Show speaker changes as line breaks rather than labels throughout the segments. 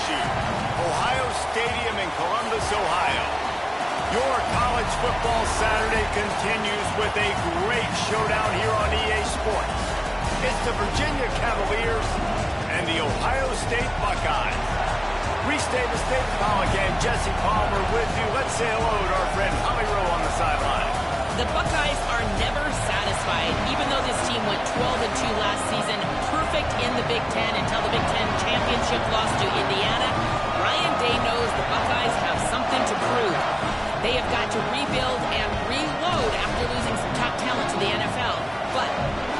LSU. Ohio Stadium in Columbus, Ohio. Your college football Saturday continues with a great showdown here on EA Sports. It's the Virginia Cavaliers and the Ohio State Buckeyes. Reese Davis, Dave Pollock, and Jesse Palmer with you. Let's say hello to our friend Holly Rowe on the sideline.
The Buckeyes are never satisfied, even though this team went 12-2 last season, perfect in the Big Ten until the Big Ten championship loss to Indiana. Ryan Day knows the Buckeyes have something to prove. They have got to rebuild and reload after losing some top talent to the NFL. But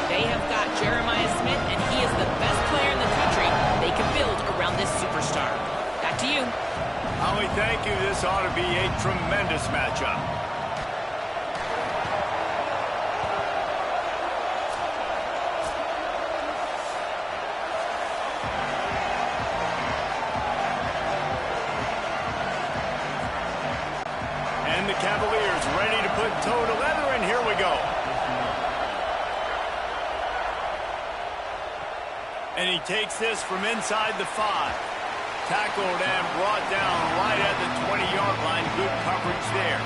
they have got Jeremiah Smith, and he is the best player in the country. They can build around this superstar. Back to you.
Holly, thank you. This ought to be a tremendous matchup. And the Cavaliers ready to put toe to leather, and here we go. And he takes this from inside the 5. Tackled and brought down right at the 20-yard line. Good coverage there.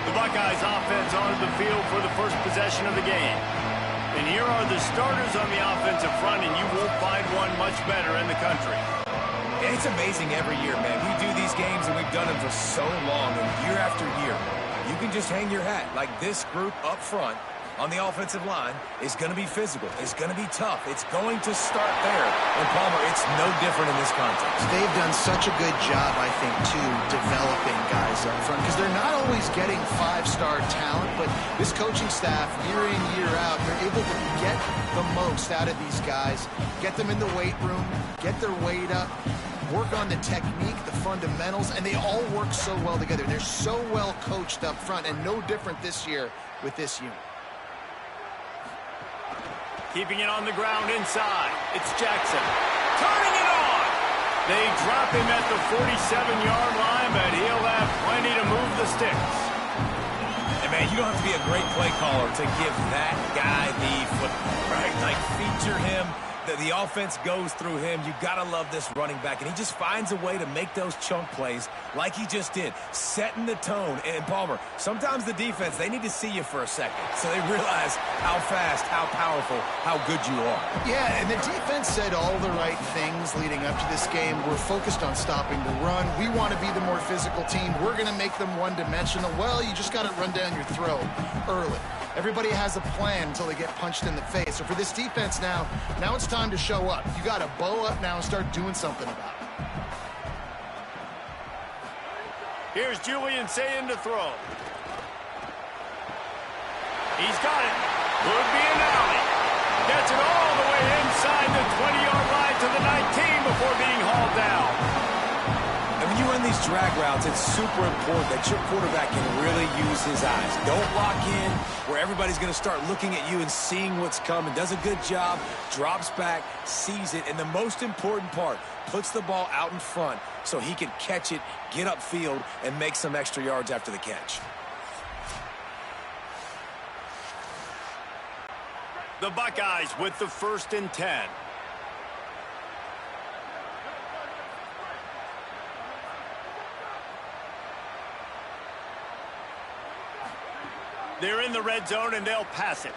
The Buckeyes offense onto the field for the first possession of the game. And here are the starters on the offensive front, and you won't find one much better in the country.
It's amazing every year, man. We do these games, and we've done them for so long, and year after year. You can just hang your hat. Like this group up front on the offensive line is going to be physical. It's going to be tough. It's going to start there. And Palmer, it's no different in this context.
They've done such a good job, I think, too, developing guys up front, because they're not always getting five-star talent, but this coaching staff, year in, year out, they're able to get the most out of these guys, get them in the weight room, get their weight up, work on the technique, the fundamentals, and they all work so well together. They're so well coached up front, and no different this year with this unit.
Keeping it on the ground inside. It's Jackson. Turning it on. They drop him at the 47-yard line, but he'll have plenty to move the sticks.
And, man, you don't have to be a great play caller to give that guy the football, right? Like, feature him. The offense goes through him. You got to love this running back. And he just finds a way to make those chunk plays like he just did, setting the tone. And, Palmer, sometimes the defense, they need to see you for a second so they realize how fast, how powerful, how good you are.
Yeah, and the defense said all the right things leading up to this game. We're focused on stopping the run. We want to be the more physical team. We're going to make them one-dimensional. Well, you just got to run down your throat early. Everybody has a plan until they get punched in the face. So for this defense now it's time to show up. You got to bow up now and start doing something about it.
Here's Julian Sayin to throw. He's got it. Could be an alley. Gets it all the way inside the 20-yard line to the 19 before being hauled down.
And when you run these drag routes, it's super important that your quarterback can really use his eyes. Don't lock in where everybody's going to start looking at you and seeing what's coming. Does a good job, drops back, sees it, and the most important part, puts the ball out in front so he can catch it, get upfield, and make some extra yards after the catch.
The Buckeyes with the 1st and 10. They're in the red zone, and they'll pass it.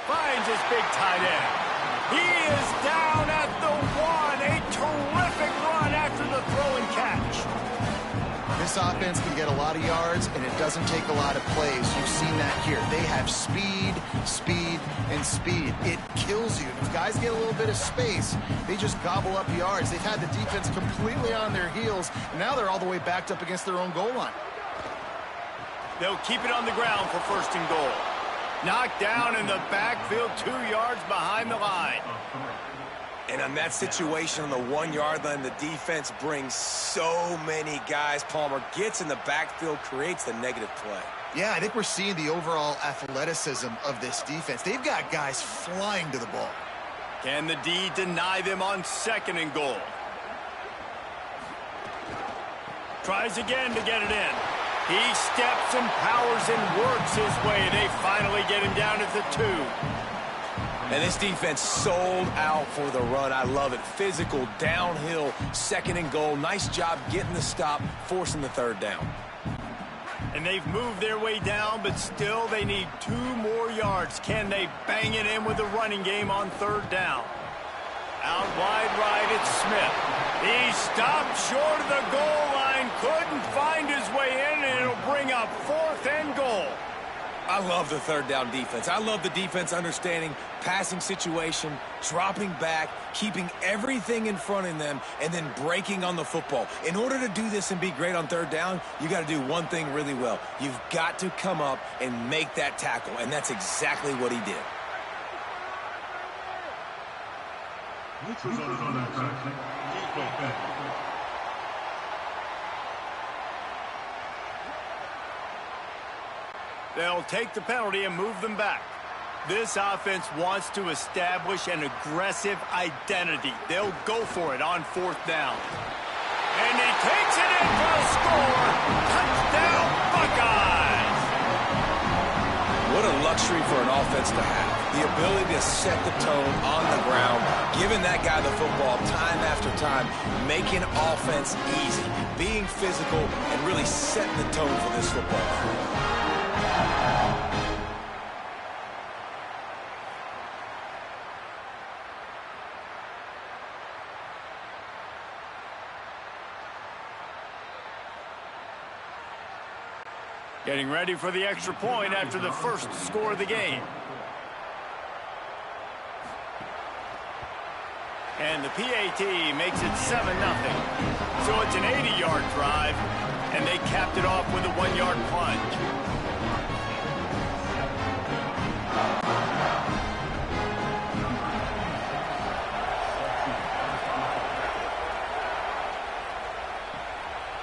Finds his big tight end. He is down at the 1. A terrific run after the throw and catch.
This offense can get a lot of yards, and it doesn't take a lot of plays. You've seen that here. They have speed, speed, and speed. It kills you. If guys get a little bit of space, they just gobble up yards. They've had the defense completely on their heels. Now they're all the way backed up against their own goal line.
They'll keep it on the ground for 1st and goal. Knocked down in the backfield, 2 yards behind the line.
And on that situation on the 1-yard line, the defense brings so many guys. Palmer gets in the backfield, creates the negative play.
Yeah, I think we're seeing the overall athleticism of this defense. They've got guys flying to the ball.
Can the D deny them on 2nd and goal? Tries again to get it in. He steps and powers and works his way. They finally get him down at the 2.
And this defense sold out for the run. I love it. Physical, downhill, second and goal. Nice job getting the stop, forcing the third down.
And they've moved their way down, but still they need 2 more yards. Can they bang it in with the running game on third down? Out wide right, it's Smith. He stopped short of the goal line, couldn't find his way in, and it'll bring up 4th and goal.
I love the third down defense. I love the defense understanding passing situation, dropping back, keeping everything in front of them, and then breaking on the football. In order to do this and be great on third down, you got to do one thing really well. You've got to come up and make that tackle, and that's exactly what he did.
They'll take the penalty and move them back. This offense wants to establish an aggressive identity. They'll go for it on 4th down. And he takes it in for a score. Touchdown, Buckeyes!
What a luxury for an offense to have. The ability to set the tone on the ground, giving that guy the football time after time, making offense easy, being physical, and really setting the tone for this football.
Getting ready for the extra point after the first score of the game. And the PAT makes it 7-0. So it's an 80-yard drive, and they capped it off with a 1-yard plunge.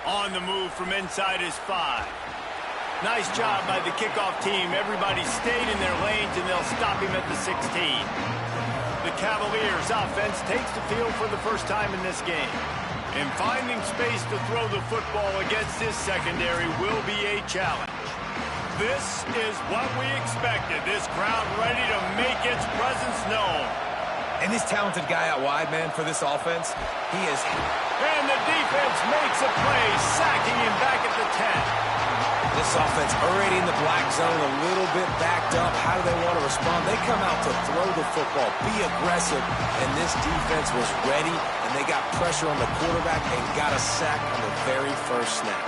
On the move from inside his 5. Nice job by the kickoff team. Everybody stayed in their lanes, and they'll stop him at the 16. The Cavaliers offense takes the field for the first time in this game. And finding space to throw the football against this secondary will be a challenge. This is what we expected. This crowd ready to make its presence known.
And this talented guy out wide, man, for this offense, he is...
And the defense makes a play, sacking him back at the 10.
This offense already in the black zone, a little bit backed up. How do they want to respond? They come out to throw the football, be aggressive, and this defense was ready, and they got pressure on the quarterback and got a sack on the very first snap.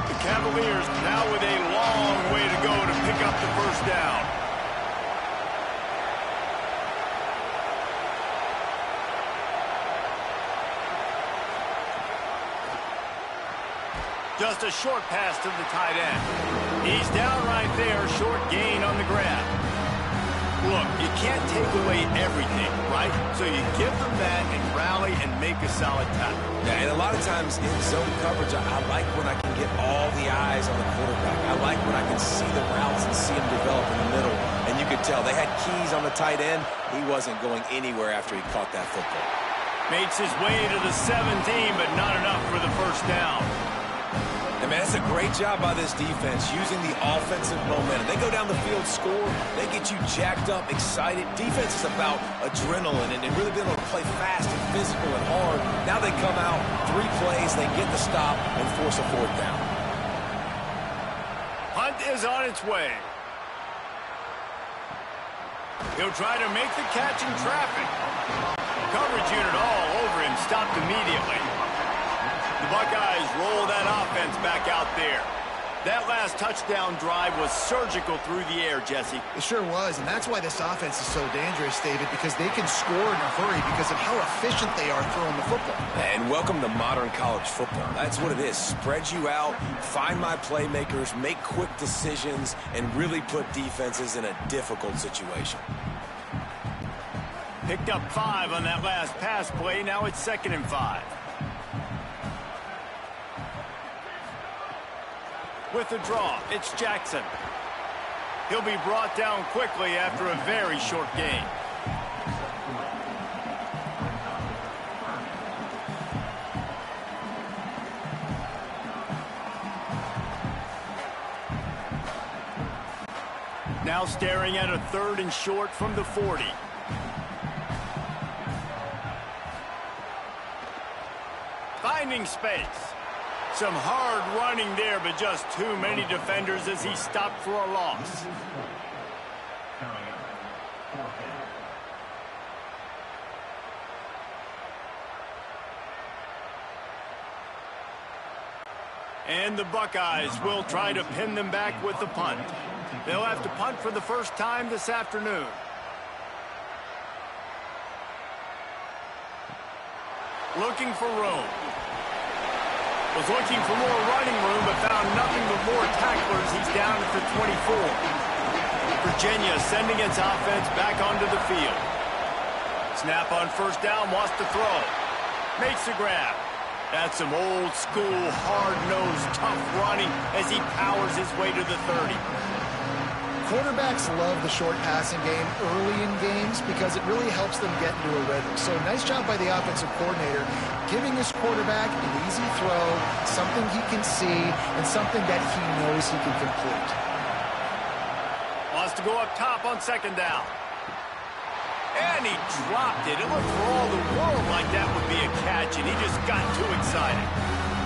The Cavaliers now with a long way to go to pick up the first down. Just a short pass to the tight end. He's down right there, short gain on the grab. Look, you can't take away everything, right? So you give them that and rally and make a solid tackle.
Yeah, and a lot of times in zone coverage, I like when I can get all the eyes on the quarterback. I like when I can see the routes and see them develop in the middle. And you could tell they had keys on the tight end. He wasn't going anywhere after he caught that football.
Makes his way to the 17, but not enough for the first down.
And man, it's a great job by this defense using the offensive momentum. They go down the field, score, they get you jacked up, excited. Defense is about adrenaline and really being able to play fast and physical and hard. Now they come out, 3 plays, they get the stop and force a 4th down.
Hunt is on its way. He'll try to make the catch in traffic. Coverage unit all over him, stopped immediately. The Buckeyes roll that offense back out there. That last touchdown drive was surgical through the air, Jesse.
It sure was, and that's why this offense is so dangerous, David, because they can score in a hurry because of how efficient they are throwing the football.
And welcome to modern college football. That's what it is. Spread you out, find my playmakers, make quick decisions, and really put defenses in a difficult situation.
Picked up 5 on that last pass play. Now it's 2nd and 5. With the draw, it's Jackson. He'll be brought down quickly after a very short gain. Now staring at a 3rd and short from the 40. Finding space. Some hard running there, but just too many defenders as he stopped for a loss. And the Buckeyes will try to pin them back with the punt. They'll have to punt for the first time this afternoon. Looking for room. Was looking for more running room, but found nothing but more tacklers. He's down at the 24. Virginia sending its offense back onto the field. Snap on first down, wants to throw. Makes the grab. That's some old school, hard-nosed, tough running as he powers his way to the 30.
Quarterbacks love the short passing game early in games because it really helps them get into a rhythm. So nice job by the offensive coordinator giving his quarterback an easy throw, something he can see, and something that he knows he can complete.
Wants to go up top on second down. And he dropped it. It looked for all the world like that would be a catch, and he just got too excited.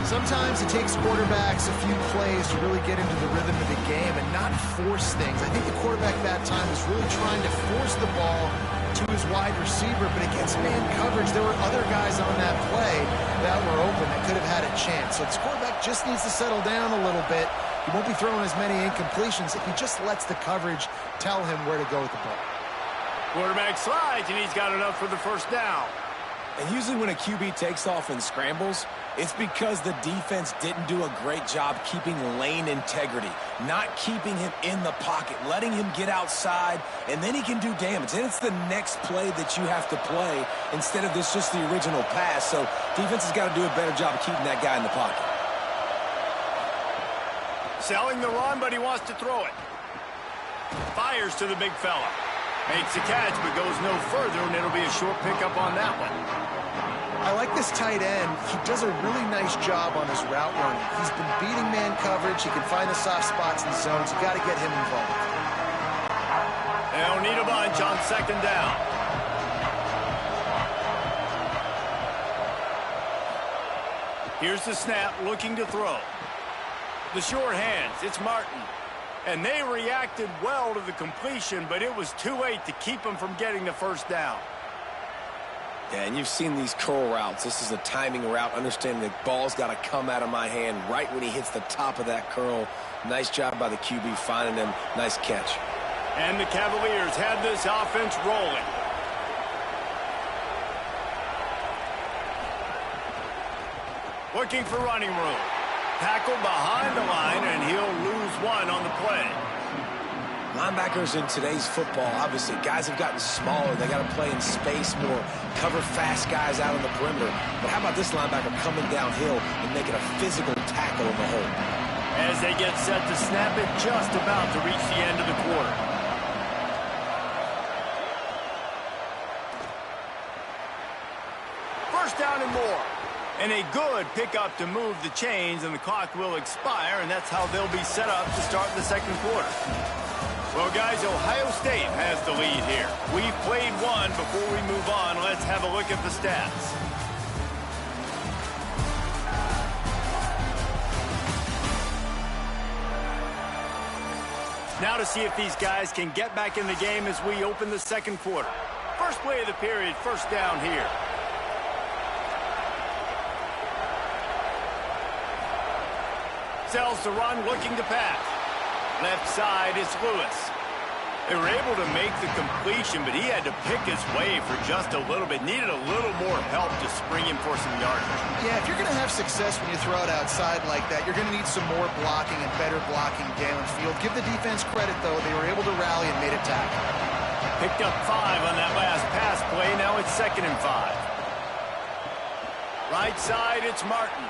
Sometimes it takes quarterbacks a few plays to really get into the rhythm of the game and not force things. I think the quarterback that time was really trying to force the ball to his wide receiver, but against man coverage, there were other guys on that play that were open that could have had a chance. So this quarterback just needs to settle down a little bit. He won't be throwing as many incompletions if he just lets the coverage tell him where to go with the ball.
Quarterback slides, and he's got enough for the first down.
And usually when a QB takes off and scrambles, it's because the defense didn't do a great job keeping lane integrity, not keeping him in the pocket, letting him get outside, and then he can do damage. And it's the next play that you have to play instead of this just the original pass. So defense has got to do a better job of keeping that guy in the pocket.
Selling the run, but he wants to throw it. Fires to the big fella. Makes the catch, but goes no further, and it'll be a short pickup on that one.
I like this tight end. He does a really nice job on his route running. He's been beating man coverage. He can find the soft spots in zones. You got to get him involved.
They'll need a bunch on second down. Here's the snap, looking to throw. The short hands, it's Martin. And they reacted well to the completion, but it was too late to keep them from getting the first down.
Yeah, and you've seen these curl routes. This is a timing route, understanding the ball's got to come out of my hand right when he hits the top of that curl. Nice job by the QB finding him. Nice catch.
And the Cavaliers have this offense rolling. Looking for running room. Tackled behind the line, and he'll lose one on the play.
Linebackers in today's football, obviously, guys have gotten smaller. They got to play in space more, cover fast guys out on the perimeter. But how about this linebacker coming downhill and making a physical tackle in the hole?
As they get set to snap it, just about to reach the end of the quarter. First down and more. And a good pickup to move the chains, and the clock will expire, and that's how they'll be set up to start the second quarter. Well, guys, Ohio State has the lead here. We've played one. Before we move on, let's have a look at the stats. Now to see if these guys can get back in the game as we open the second quarter. First play of the period, first down here. Sells the run, looking to pass. Left side is Lewis. They were able to make the completion, but he had to pick his way for just a little bit. Needed a little more help to spring him for some yardage.
Yeah, if you're going to have success when you throw it outside like that, you're going to need some more blocking and better blocking downfield. Give the defense credit, though. They were able to rally and made a tackle.
Picked up 5 on that last pass play. Now it's 2nd and 5. Right side, it's Martin.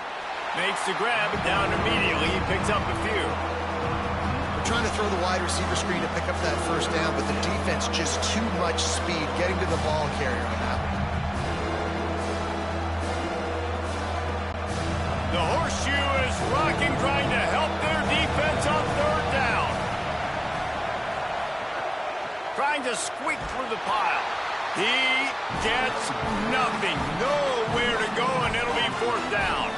Makes the grab, and down immediately. He picks up a few.
They're trying to throw the wide receiver screen to pick up that first down, but the defense just too much speed getting to the ball carrier on that one.
The horseshoe is rocking, trying to help their defense on third down. nothing. Nowhere to go, and it'll be fourth down.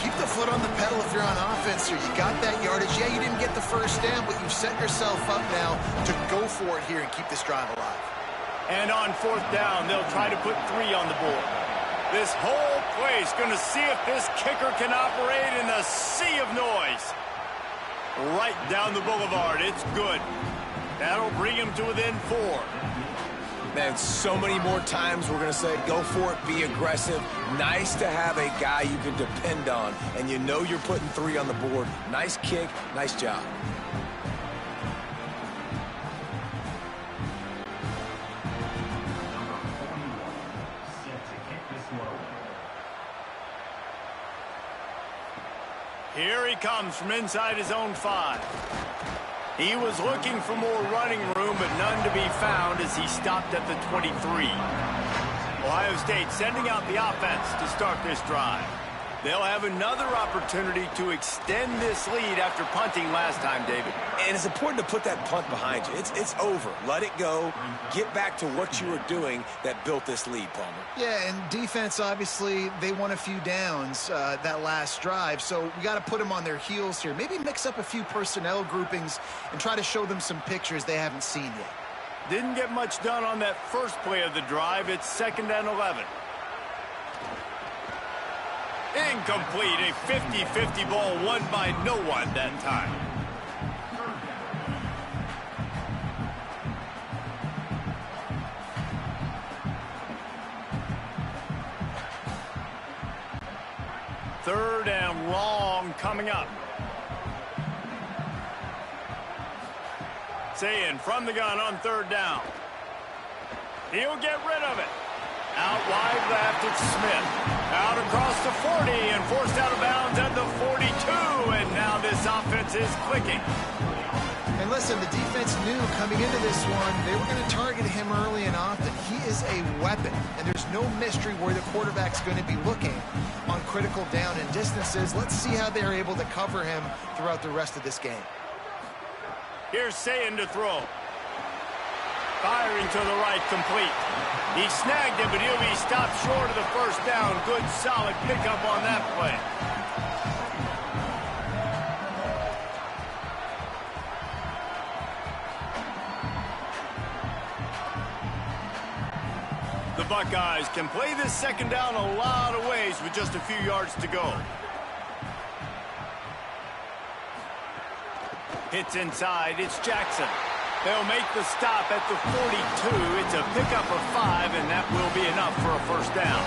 Keep the foot on the pedal if you're on offense here. You got that yardage. Yeah, you didn't get the first down, but you've set yourself up now to go for it here and keep this drive alive.
And on fourth down, they'll try to put 3 on the board. This whole place going to see if this kicker can operate in a sea of noise. Right down the boulevard. It's good. That'll bring him to within 4.
Man, so many more times we're going to say, go for it, be aggressive. Nice to have a guy you can depend on, and you know you're putting 3 on the board. Nice kick, nice job.
Here he comes from inside his own 5. He was looking for more running room, but none to be found as he stopped at the 23. Ohio State sending out the offense to start this drive. They'll have another opportunity to extend this lead after punting last time, David.
And it's important to put that punt behind you. It's over. Let it go. Get back to what you were doing that built this lead, Palmer.
Yeah, and defense, obviously, they won a few downs that last drive, so we got to put them on their heels here. Maybe mix up a few personnel groupings and try to show them some pictures they haven't seen yet.
Didn't get much done on that first play of the drive. It's 2nd and 11. Incomplete, a 50-50 ball won by no one that time. Third and long coming up. Sayin from the gun on 3rd down. He'll get rid of it. Out wide left, it's Smith. Out across the 40 and forced out of bounds at the 42. And now this offense is clicking.
And listen, the defense knew coming into this one, they were going to target him early and often. He is a weapon, and there's no mystery where the quarterback's going to be looking on critical down and distances. Let's see how they're able to cover him throughout the rest of this game.
Here's Sayin to throw. Firing to the right, complete. He snagged it, but he'll be stopped short of the first down. Good, solid pickup on that play. The Buckeyes can play this 2nd down a lot of ways with just a few yards to go. Hits inside, it's Jackson. They'll make the stop at the 42. It's a pickup of 5, and that will be enough for a first down.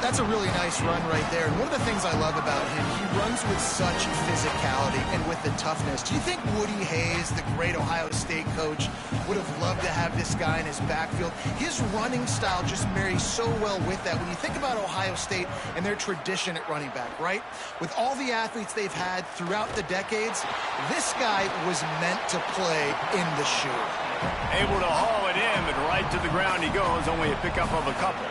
That's a really nice run right there. And one of the things I love about him, he runs with such physicality and with the toughness. Do you think Woody Hayes, the great Ohio State coach, would have loved to have this guy in his backfield? His running style just marries so well with that. When you think about Ohio State and their tradition at running back, right? With all the athletes they've had throughout the decades, this guy was meant to play in the shoe.
Able to haul it in, but right to the ground he goes, only a pickup of a couple.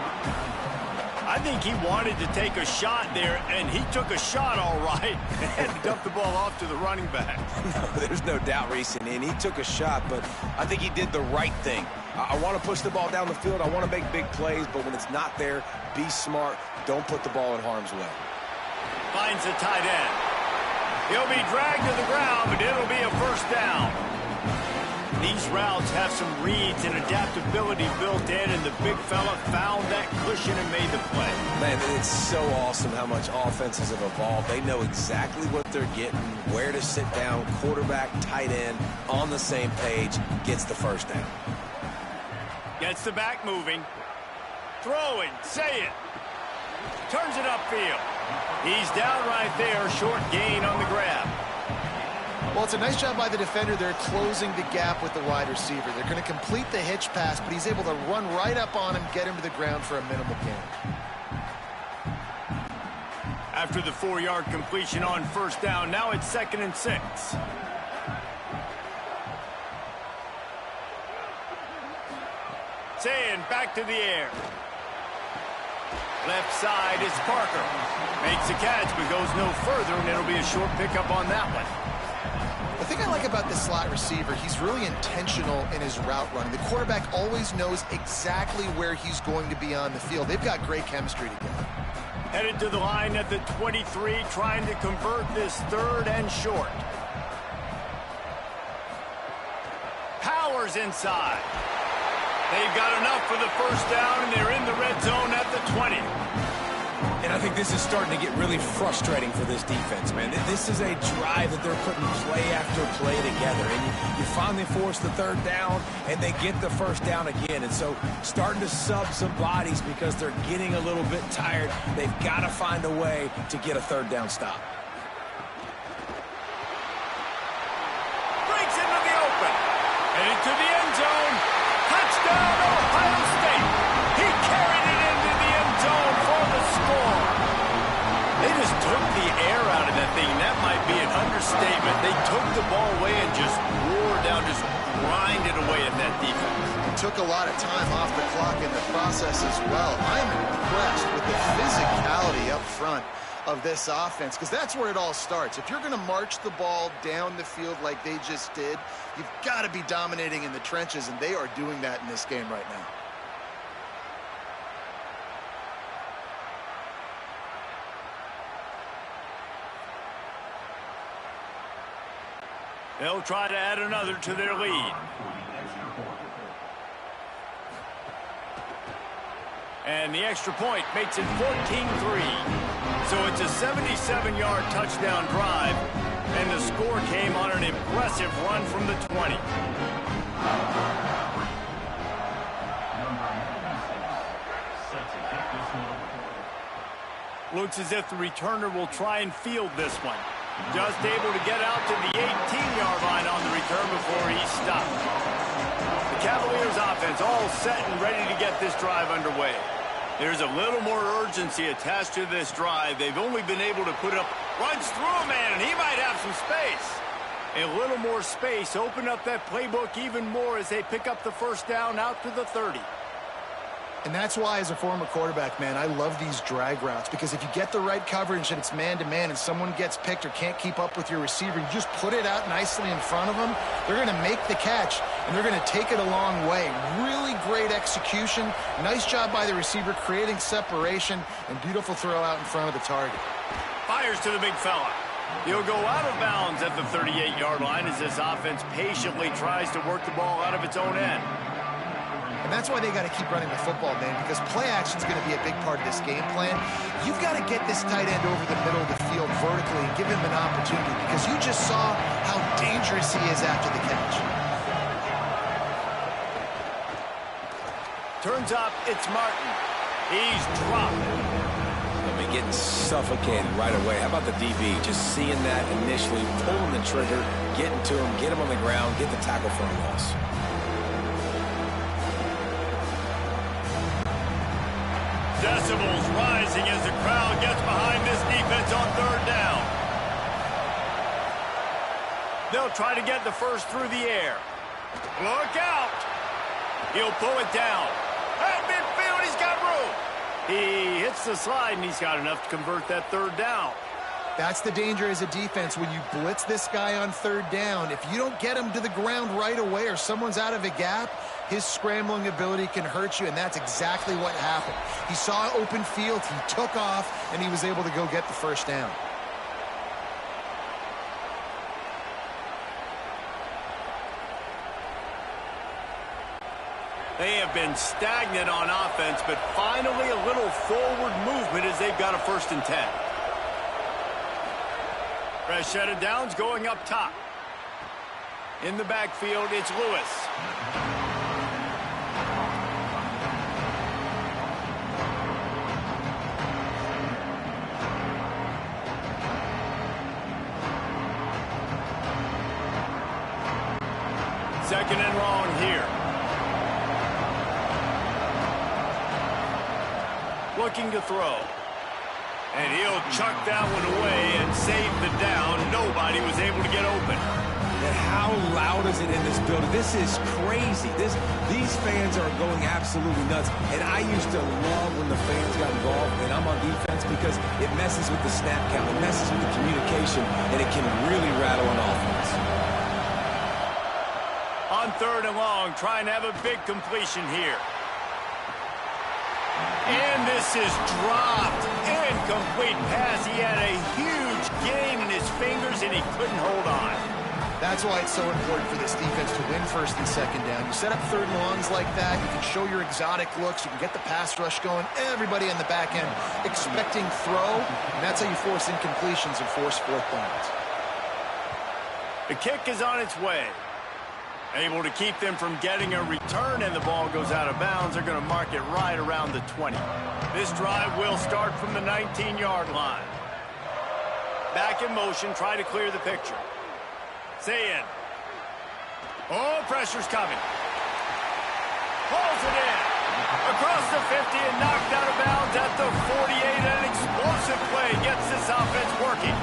I think he wanted to take a shot there, and he took a shot all right and dumped the ball off to the running back.
There's no doubt, Reese, and he took a shot, but I think he did the right thing. I want to push the ball down the field. I want to make big plays, but when it's not there, be smart. Don't put the ball in harm's way.
Finds the tight end. He'll be dragged to the ground, but it'll be a first down. These routes have some reads and adaptability built in, and the big fella found that cushion and made the play.
Man, it's so awesome how much offenses have evolved. They know exactly what they're getting, where to sit down, quarterback, tight end, on the same page, gets the first down.
Gets the back moving. Throwing, say it. Turns it upfield. He's down right there, short gain on the grab.
Well, it's a nice job by the defender. They're closing the gap with the wide receiver. They're going to complete the hitch pass, but he's able to run right up on him, get him to the ground for a minimal gain.
After the 4-yard completion on first down, now it's 2nd and 6. Sayin back to the air. Left side is Parker. Makes a catch, but goes no further, and it'll be a short pickup on that one.
The thing I like about this slot receiver, he's really intentional in his route running. The quarterback always knows exactly where he's going to be on the field. They've got great chemistry together.
Headed to the line at the 23, trying to convert this 3rd and short. Powers inside. They've got enough for the first down, and they're in the red zone at the 20.
And I think this is starting to get really frustrating for this defense, man. This is a drive that they're putting play after play together. And you finally force the 3rd down, and they get the first down again. And so starting to sub some bodies because they're getting a little bit tired. They've got to find a way to get a 3rd down stop.
Breaks into the open. Headed to the end zone. Touchdown, Ohio State. He carried it into the end zone for the score. They just took the air out of that thing. That might be an understatement. They took the ball away and just wore down, just grinded away at that defense.
It took a lot of time off the clock in the process as well. I'm impressed with the physicality up front of this offense, because that's where it all starts. If you're going to march the ball down the field like they just did, you've got to be dominating in the trenches, and they are doing that in this game right now.
They'll try to add another to their lead. And the extra point makes it 14-3. So it's a 77-yard touchdown drive, and the score came on an impressive run from the 20. Looks as if the returner will try and field this one. Just able to get out to the 18-yard line on the return before he stopped. The Cavaliers offense all set and ready to get this drive underway. There's a little more urgency attached to this drive. They've only been able to put up runs through a man, and he might have some space. A little more space, open up that playbook even more as they pick up the first down out to the 30.
And that's why, as a former quarterback, man, I love these drag routes, because if you get the right coverage and it's man-to-man and someone gets picked or can't keep up with your receiver, you just put it out nicely in front of them, they're going to make the catch, and they're going to take it a long way. Really great execution. Nice job by the receiver creating separation, and beautiful throw out in front of the target.
Fires to the big fella. He'll go out of bounds at the 38-yard line as this offense patiently tries to work the ball out of its own end.
And that's why they got to keep running the football, man, because play action is going to be a big part of this game plan. You've got to get this tight end over the middle of the field vertically and give him an opportunity, because you just saw how dangerous he is after the catch.
Turns up, it's Martin. He's dropped.
I mean, getting suffocated right away. How about the DB? Just seeing that initially, pulling the trigger, getting to him, get him on the ground, get the tackle for a loss.
Decibels rising as the crowd gets behind this defense on 3rd down. They'll try to get the first through the air. Look out! He'll pull it down. At midfield, he's got room. He hits the slide, and he's got enough to convert that 3rd down.
That's the danger as a defense when you blitz this guy on 3rd down. If you don't get him to the ground right away or someone's out of a gap, his scrambling ability can hurt you, and that's exactly what happened. He saw open field, he took off, and he was able to go get the first down.
They have been stagnant on offense, but finally a little forward movement as they've got a 1st and 10. Fresh set of downs going up top. In the backfield, it's Lewis. Second and long here. Looking to throw. And he'll chuck that one away and save the down. Nobody was able to get open.
And how loud is it in this building? This is crazy. These fans are going absolutely nuts. And I used to love when the fans got involved, and I'm on defense, because it messes with the snap count. It messes with the communication, and it can really rattle an offense.
On 3rd and long, trying to have a big completion here. And this is dropped. Incomplete pass. He had a huge gain in his fingers, and he couldn't hold on.
That's why it's so important for this defense to win 1st and 2nd down. You set up 3rd and longs like that. You can show your exotic looks. You can get the pass rush going. Everybody on the back end expecting throw. And that's how you force incompletions and force 4th downs.
The kick is on its way. Able to keep them from getting a return, and the ball goes out of bounds. They're going to mark it right around the 20. This drive will start from the 19-yard line. Back in motion, try to clear the picture. Sayin. Oh, pressure's coming. Pulls it in. Across the 50 and knocked out of bounds at the 48. An explosive play gets this offense working.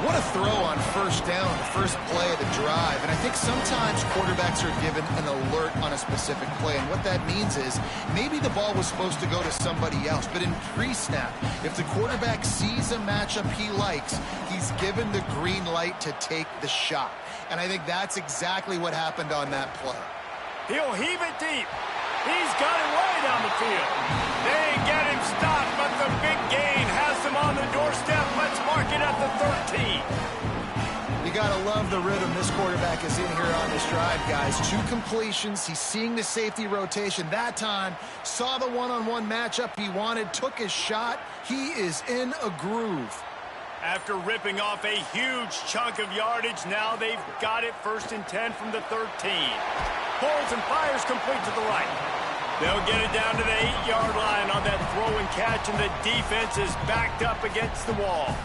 What a throw on 1st down, the first play of the drive. And I think sometimes quarterbacks are given an alert on a specific play. And what that means is maybe the ball was supposed to go to somebody else. But in pre-snap, if the quarterback sees a matchup he likes, he's given the green light to take the shot. And I think that's exactly what happened on that play.
He'll heave it deep. He's got it way down the field. They get him stopped, but the big gain has them on the doorstep. Let's mark it at the 13.
You got to love the rhythm this quarterback is in here on this drive, guys. 2 completions. He's seeing the safety rotation. That time, saw the one-on-one matchup he wanted, took his shot. He is in a groove.
After ripping off a huge chunk of yardage, now they've got it 1st and 10 from the 13. Pulls and fires complete to the right. They'll get it down to the 8-yard line on that throw and catch, and the defense is backed up against the wall.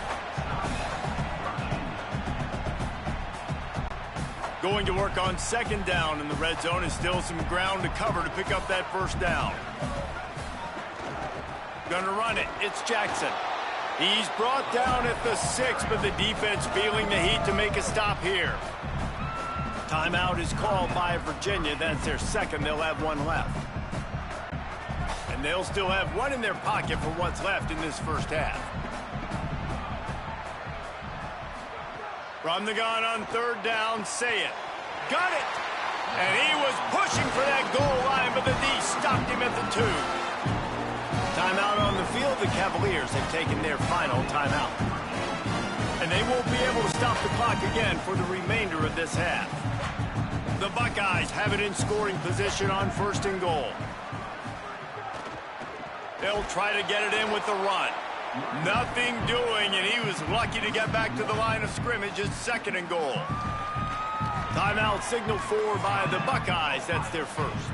Going to work on 2nd down in the red zone, and still some ground to cover to pick up that 1st down. Gonna run it. It's Jackson. He's brought down at the 6, but the defense feeling the heat to make a stop here. Timeout is called by Virginia. That's their 2nd. They'll have 1 left. And they'll still have 1 in their pocket for what's left in this 1st half. From the gun on 3rd down, Sayin. Got it! And he was pushing for that goal line, but the D stopped him at the 2. Timeout on the field. The Cavaliers have taken their final timeout. And they won't be able to stop the clock again for the remainder of this half. The Buckeyes have it in scoring position on 1st and goal. They'll try to get it in with the run. Nothing doing, and he was lucky to get back to the line of scrimmage at 2nd and goal. Timeout signal 4 by the Buckeyes. That's their 1st.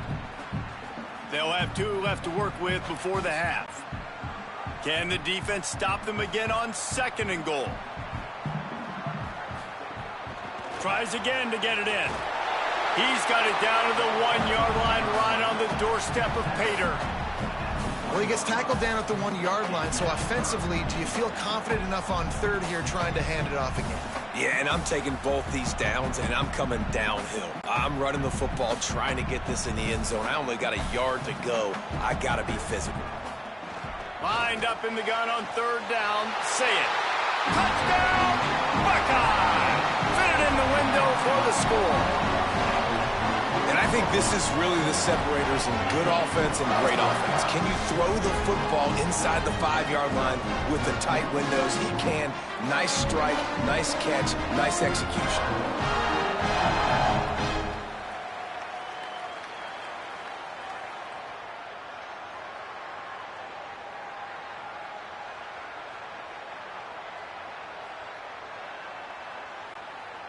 They'll have 2 left to work with before the half. Can the defense stop them again on 2nd and goal? Tries again to get it in. He's got it down to the 1-yard line, right on the doorstep of Pater.
Well, he gets tackled down at the 1-yard line, so offensively, do you feel confident enough on 3rd here trying to hand it off again?
Yeah, and I'm taking both these downs, and I'm coming downhill. I'm running the football, trying to get this in the end zone. I only got a yard to go. I got to be physical.
Lined up in the gun on 3rd down. Sayin. Touchdown, Buckeye! Fit it in the window for the score.
And I think this is really the separators in good offense and great offense. Can you throw the football inside the 5-yard line with the tight windows? He can. Nice strike, nice catch, nice execution.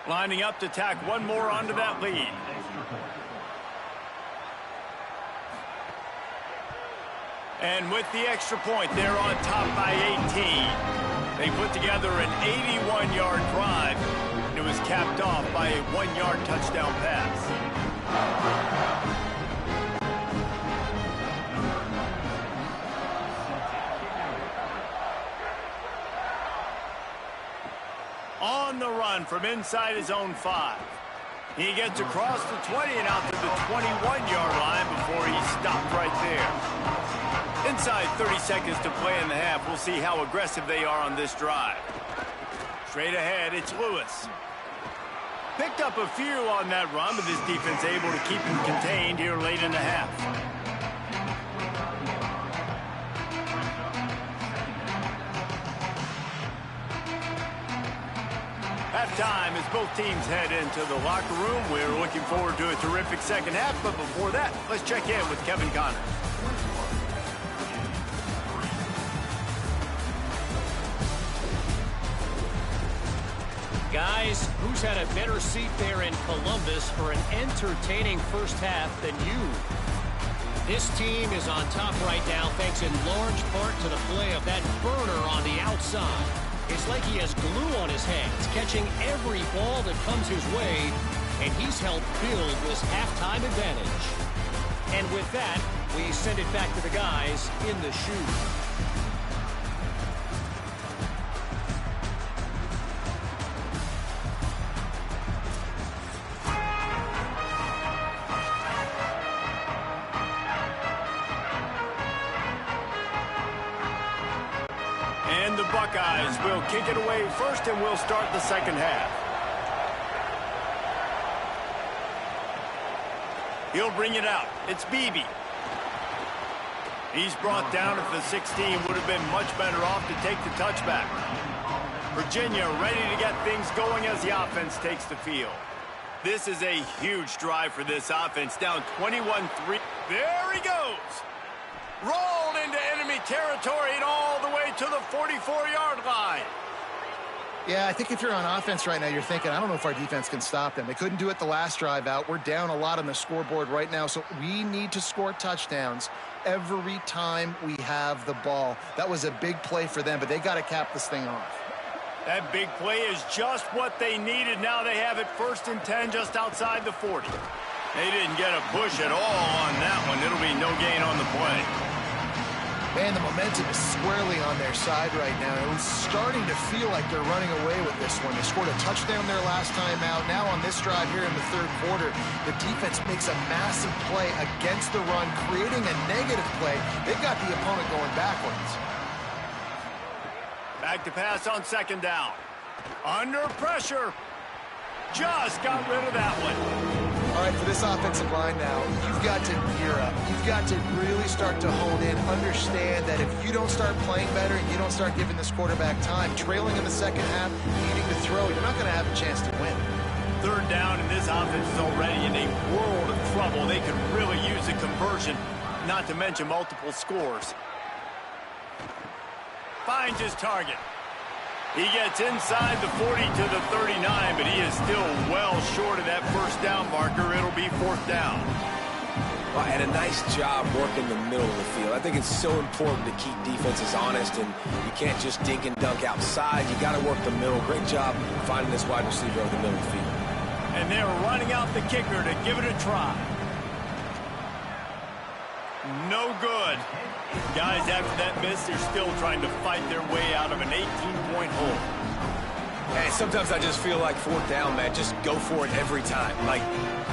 Lining up to tack 1 more onto that lead. And with the extra point, they're on top by 18. They put together an 81-yard drive, and it was capped off by a 1-yard touchdown pass. On the run from inside his own 5. He gets across the 20 and out to the 21-yard line before he's stopped right there. Inside 30 seconds to play in the half. We'll see how aggressive they are on this drive. Straight ahead, it's Lewis. Picked up a few on that run, but this defense able to keep him contained here late in the half. Halftime as both teams head into the locker room. We're looking forward to a terrific second half, but before that, let's check in with Kevin Connors.
Guys, who's had a better seat there in Columbus for an entertaining first half than you? This team is on top right now thanks in large part to the play of that burner on the outside. It's like he has glue on his hands, catching every ball that comes his way, and he's helped build this halftime advantage. And with that, we send it back to the guys in the shoe.
And the Buckeyes will kick it away first, and we'll start the second half. He'll bring it out. It's Beebe. He's brought down at the 16. Would have been much better off to take the touchback. Virginia ready to get things going as the offense takes the field. This is a huge drive for this offense. Down 21-3. There he goes. Rolled into enemy territory and all the way to the 44-yard line.
Yeah, I think if you're on offense right now, you're thinking, I don't know if our defense can stop them. They couldn't do it the last drive out. We're down a lot on the scoreboard right now, so we need to score touchdowns every time we have the ball. That was a big play for them, but they got to cap this thing off.
That big play is just what they needed. Now they have it 1st and 10 just outside the 40. They didn't get a push at all on that one. It'll be no gain on the play.
Man, the momentum is squarely on their side right now. It was starting to feel like they're running away with this one. They scored a touchdown their last time out. Now on this drive here in the third quarter, the defense makes a massive play against the run, creating a negative play. They've got the opponent going backwards.
Back to pass on second down. Under pressure. Just got rid of that one.
All right, for this offensive line now, you've got to gear up. You've got to really start to hone in, understand that if you don't start playing better and you don't start giving this quarterback time, trailing in the second half, needing to throw, you're not going to have a chance to win.
Third down, and this offense is already in a world of trouble. They could really use a conversion, not to mention multiple scores. Finds his target. He gets inside the 40 to the 39, but he is still well short of that first down marker. It'll be 4th down.
Well, and a nice job working the middle of the field. I think it's so important to keep defenses honest, and you can't just dink and dunk outside. You got to work the middle. Great job finding this wide receiver over the middle of the field.
And they're running out the kicker to give it a try. No good. Guys, after that miss, they're still trying to fight their way out of an 18-point hole.
Hey, sometimes I just feel like 4th down, man. Just go for it every time. Like,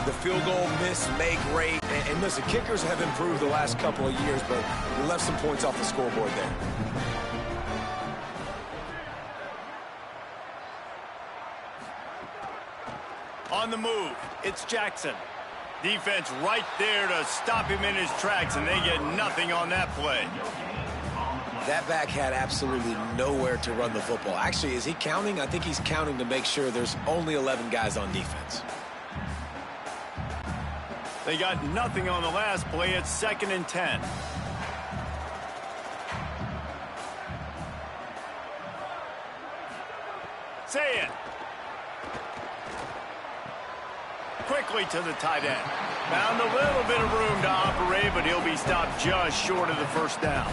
the field goal miss, make great. And listen, kickers have improved the last couple of years, but we left some points off the scoreboard there.
On the move, it's Jackson. Defense right there to stop him in his tracks, and they get nothing on that play.
That back had absolutely nowhere to run the football. Actually, is he counting? I think he's counting to make sure there's only 11 guys on defense.
They got nothing on the last play. It's 2nd and 10. Say it. Quickly to the tight end. Found a little bit of room to operate, but he'll be stopped just short of the first down.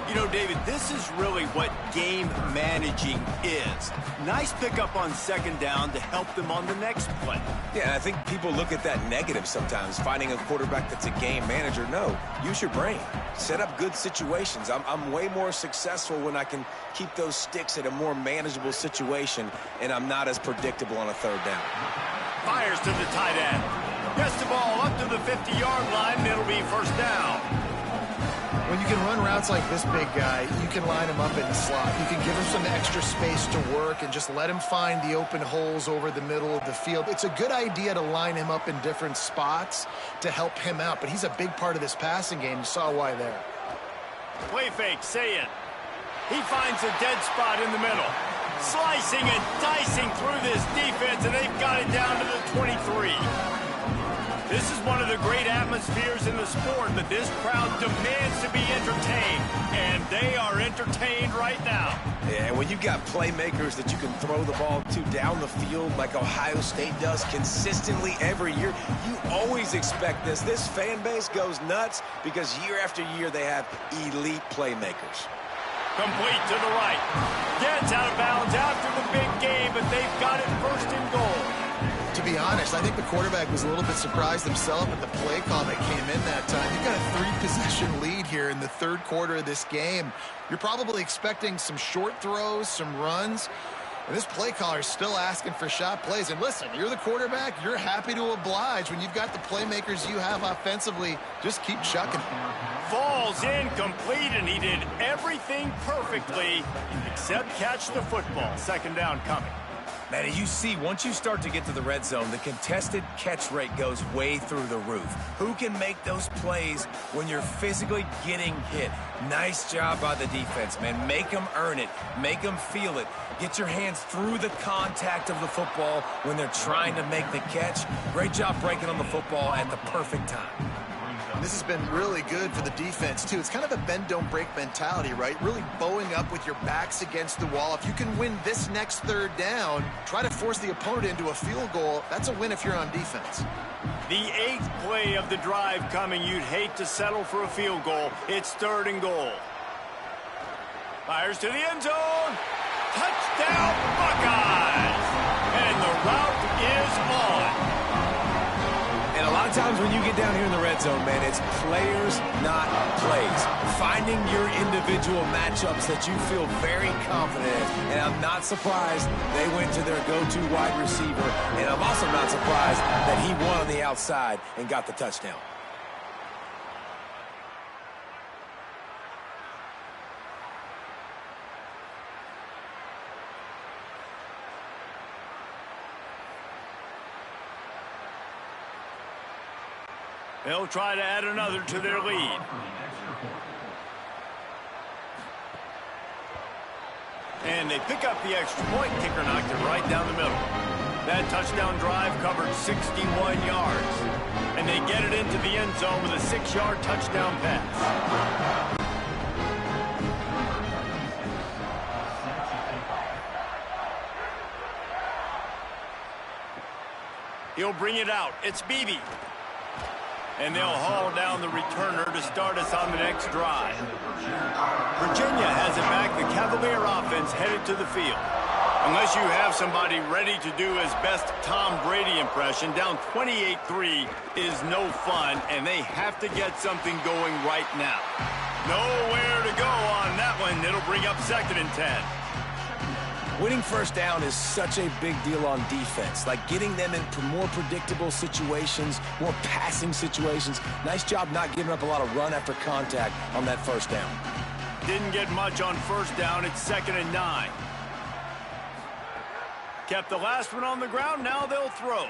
You know, David, this is really what game managing is. Nice pickup on second down to help them on the next play.
Yeah, I think people look at that negative sometimes, finding a quarterback that's a game manager. No, use your brain. Set up good situations. I'm way more successful when I can keep those sticks at a more manageable situation, and I'm not as predictable on a third down.
Fires to the tight end. Gets the ball up to the 50-yard line, and it'll be first down.
When you can run routes like this big guy, you can line him up in the slot. You can give him some extra space to work and just let him find the open holes over the middle of the field. It's a good idea to line him up in different spots to help him out, but he's a big part of this passing game. You saw why there.
Play fake, say it. He finds a dead spot in the middle. Slicing and dicing through this defense, and they've got it down to the 23. This is one of the great atmospheres in the sport that this crowd demands to be entertained, and they are entertained right now.
Yeah, and when you've got playmakers that you can throw the ball to down the field like Ohio State does consistently every year, you always expect this. This fan base goes nuts because year after year they have elite playmakers.
Complete to the right. Gets out of bounds after the big game, but they've got it first and goal.
To be honest, I think the quarterback was a little bit surprised himself at the play call that came in that time. You've got a 3-possession lead here in the third quarter of this game. You're probably expecting some short throws, some runs. And this play caller is still asking for shot plays. And listen, you're the quarterback. You're happy to oblige. When you've got the playmakers you have offensively, just keep chucking.
Falls incomplete, and he did everything perfectly except catch the football. Second down coming.
Man, you see, once you start to get to the red zone, the contested catch rate goes way through the roof. Who can make those plays when you're physically getting hit? Nice job by the defense, man. Make them earn it. Make them feel it. Get your hands through the contact of the football when they're trying to make the catch. Great job breaking on the football at the perfect time.
And this has been really good for the defense, too. It's kind of a bend-don't-break mentality, right? Really bowing up with your backs against the wall. If you can win this next third down, try to force the opponent into a field goal. That's a win if you're on defense.
The 8th play of the drive coming. You'd hate to settle for a field goal. It's third and goal. Fires to the end zone. Touchdown, Buckeyes! And the route is on.
And a lot of times when you get down here in the red zone, man, it's players, not plays. Finding your individual matchups that you feel very confident in. And I'm not surprised they went to their go-to wide receiver. And I'm also not surprised that he won on the outside and got the touchdown.
They'll try to add another to their lead. And they pick up the extra point. Kicker knocked it right down the middle. That touchdown drive covered 61 yards. And they get it into the end zone with a 6-yard touchdown pass. He'll bring it out. It's Beebe. And they'll haul down the returner to start us on the next drive. Virginia has it back. The Cavalier offense headed to the field. Unless you have somebody ready to do his best Tom Brady impression, down 28-3 is no fun, and they have to get something going right now. Nowhere to go on that one. It'll bring up 2nd and 10.
Winning first down is such a big deal on defense, like getting them in more predictable situations, more passing situations. Nice job not giving up a lot of run after contact on that first down.
Didn't get much on first down. It's 2nd and 9. Kept the last one on the ground. Now they'll throw.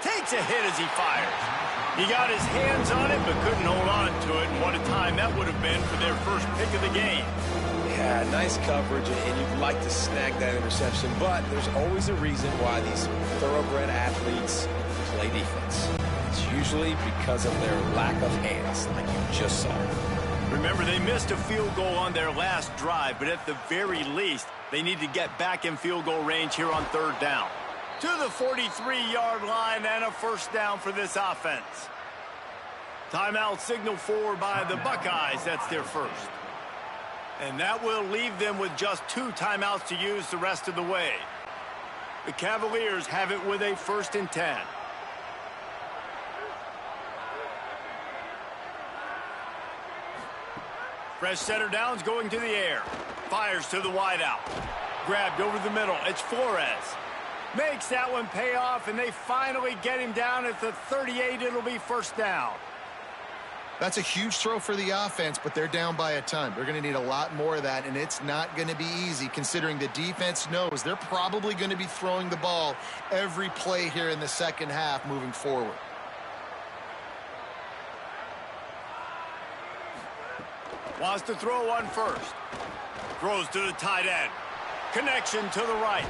Takes a hit as he fires. He got his hands on it, but couldn't hold on to it. And what a time that would have been for their first pick of the game.
Yeah, nice coverage, and you'd like to snag that interception, but there's always a reason why these thoroughbred athletes play defense. It's usually because of their lack of hands, like you just saw.
Remember, they missed a field goal on their last drive, but at the very least, they need to get back in field goal range here on third down. To the 43-yard line and a first down for this offense. Timeout signal forward by the Buckeyes. That's their first. And that will leave them with just 2 timeouts to use the rest of the way. The Cavaliers have it with a 1st and 10. Fresh center downs going to the air. Fires to the wideout. Grabbed over the middle. It's Flores. Makes that one pay off, and they finally get him down at the 38. It'll be first down.
That's a huge throw for the offense, but they're down by a ton. They're going to need a lot more of that, and it's not going to be easy considering the defense knows they're probably going to be throwing the ball every play here in the second half moving forward.
Wants to throw one first. Throws to the tight end. Connection to the right.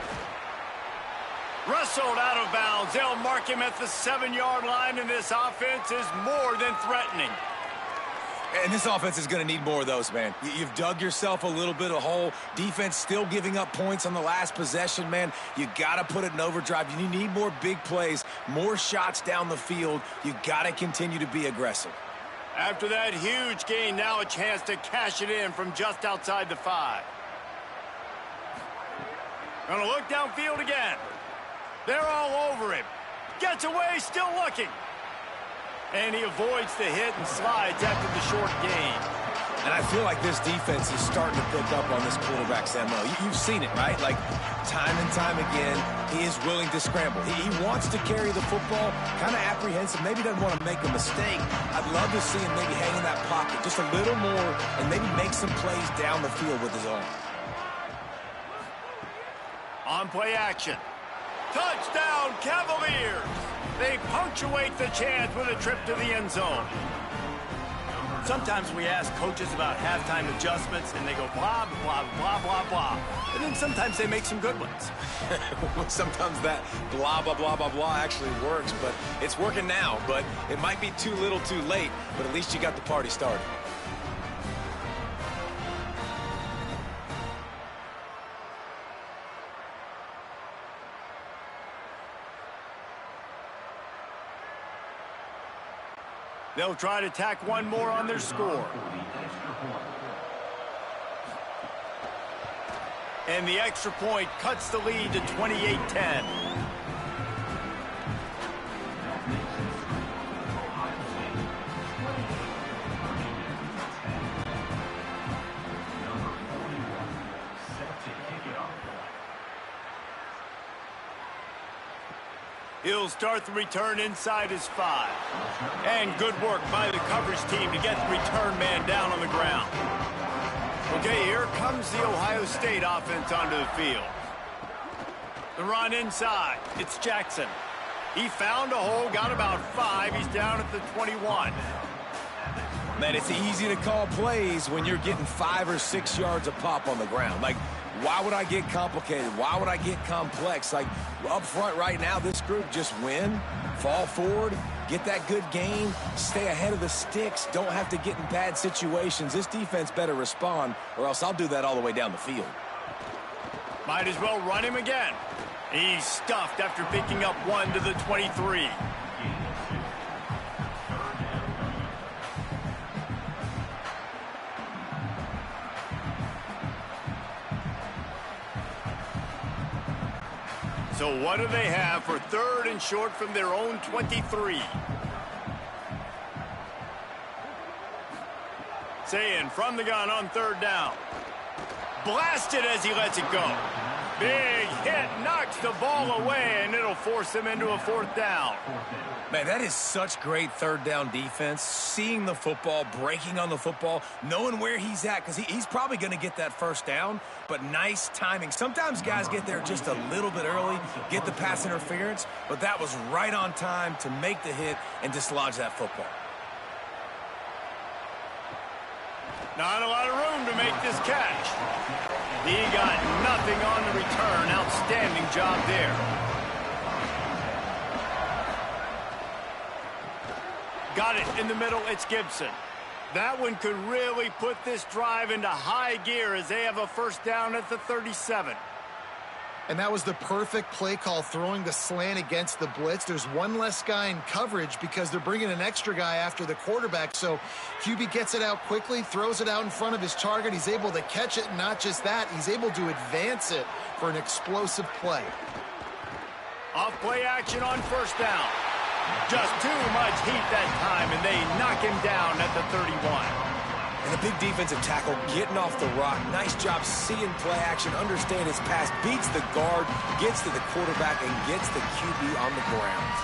Wrestled out of bounds. They'll mark him at the 7-yard line, and this offense is more than threatening.
And this offense is going to need more of those, man. You've dug yourself a little bit of hole. Defense still giving up points on the last possession, man. You got to put it in overdrive. You need more big plays, more shots down the field. You got to continue to be aggressive.
After that huge gain, now a chance to cash it in from just outside the 5. Gonna look downfield again. They're all over him. Gets away, still looking. And he avoids the hit and slides after the short gain.
And I feel like this defense is starting to pick up on this quarterback's MO. You've seen it, right? Like, time and time again, he is willing to scramble. He wants to carry the football, kind of apprehensive, maybe doesn't want to make a mistake. I'd love to see him maybe hang in that pocket just a little more and maybe make some plays down the field with his arm.
On play action. Touchdown, Cavaliers! They punctuate the chance with a trip to the end zone. Sometimes we ask coaches about halftime adjustments, and they go blah, blah, blah, blah, blah. And then sometimes they make some good ones.
Sometimes that blah, blah, blah, blah, blah actually works, but it's working now. But it might be too little too late, but at least you got the party started.
They'll try to tack one more on their score. And the extra point cuts the lead to 28-10. He'll start the return inside his 5. And good work by the coverage team to get the return man down on the ground. Okay, here comes the Ohio State offense onto the field. The run inside. It's Jackson. He found a hole, got about 5. He's down at the 21.
Man, it's easy to call plays when you're getting 5 or 6 yards a pop on the ground. Like, why would I get complicated? Why would I get complex? Like, up front right now, this group just win, fall forward, get that good gain, stay ahead of the sticks, don't have to get in bad situations. This defense better respond, or else I'll do that all the way down the field.
Might as well run him again. He's stuffed after picking up 1 to the 23. So what do they have for 3rd and short from their own 23? Sayin from the gun on 3rd down. Blasted as he lets it go. Big hit, knocks the ball away, and it'll force him into a 4th down.
Man, that is such great 3rd down defense. Seeing the football, breaking on the football, knowing where he's at, because he's probably going to get that 1st down, but nice timing. Sometimes guys get there just a little bit early, get the pass interference, but that was right on time to make the hit and dislodge that football.
Not a lot of room to make this catch. He got nothing on the return. Outstanding job there. Got it in the middle. It's Gibson. That one could really put this drive into high gear as they have a 1st down at the 37.
And that was the perfect play call, throwing the slant against the blitz. There's one less guy in coverage because they're bringing an extra guy after the quarterback. So QB gets it out quickly, throws it out in front of his target. He's able to catch it, and not just that, he's able to advance it for an explosive play.
Off play action on 1st down. Just too much heat that time, and they knock him down at the 31.
And a big defensive tackle getting off the rock. Nice job seeing play action, understand his pass, beats the guard, gets to the quarterback, and gets the QB on the ground.